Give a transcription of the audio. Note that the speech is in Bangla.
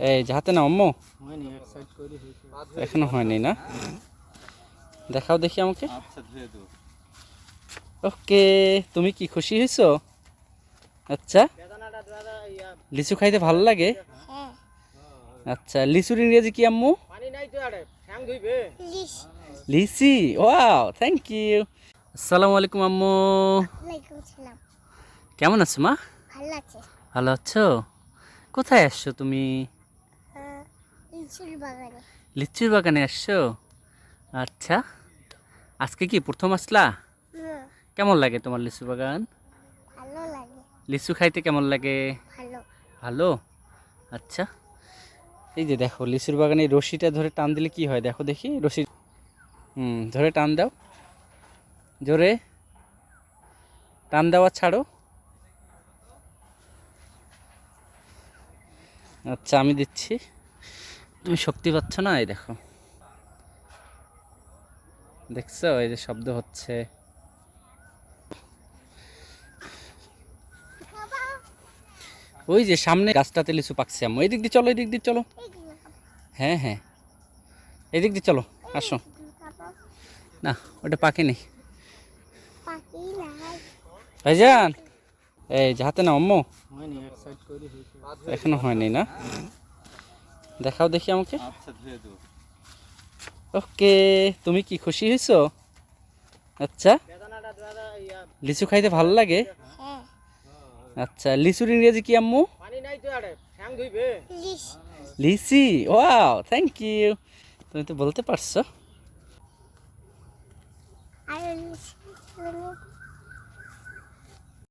এই যে হাতে নাও আম্মু। এখনো হয়নি না? দেখাও দেখি আমাকে। ওকে, তুমি কি খুশি হয়েছো? আচ্ছা, লিচু খাইতে ভালো লাগে? আচ্ছা, লিচুর ইংরেজি কি আম্মু? লিচি। Wow, thank you. আসসালামু আলাইকুম আম্মু। কেমন আছো মা? ভালো আছো? কোথায় আসছো তুমি? লিচুর বাগানে আসছো? আচ্ছা, আজকে কি প্রথম আসলা? কেমন লাগে তোমার লিচু বাগান? লিচু খাইতে কেমন লাগে? ভালো। আচ্ছা, এই যে দেখো লিচুর বাগানে রশিটা ধরে টান দিলে কি হয় দেখো দেখি। রশি ধরে টান দাও, জোরে টান দেওয়া ছাড়ো। আচ্ছা, আমি দিচ্ছি, তুমি শক্তি পাচ্ছ না। এই দেখো, দেখছো এই যে শব্দ হচ্ছে। ওই যে সামনে গাছটাতে লিচু পাকছে আম্মু। এই দিক দিয়ে চলো, এই দিক দিয়ে চলো। হ্যাঁ হ্যাঁ, এই দিক দিয়ে চলো, আসো। না, ওটা পাকেনি ভাইজান। এই যে হাতে নাও আম্মু। এখনো হয়নি না? দেখাও দেখি আমাকে। ওকে, তুমি কি খুশি হয়েছো? আচ্ছা, লিচু খাইতে ভালো লাগে? আচ্ছা, লিচুর ইংরেজি কি আম্মু? লিচি। Wow, thank you. তুমি তো বলতে পারছো।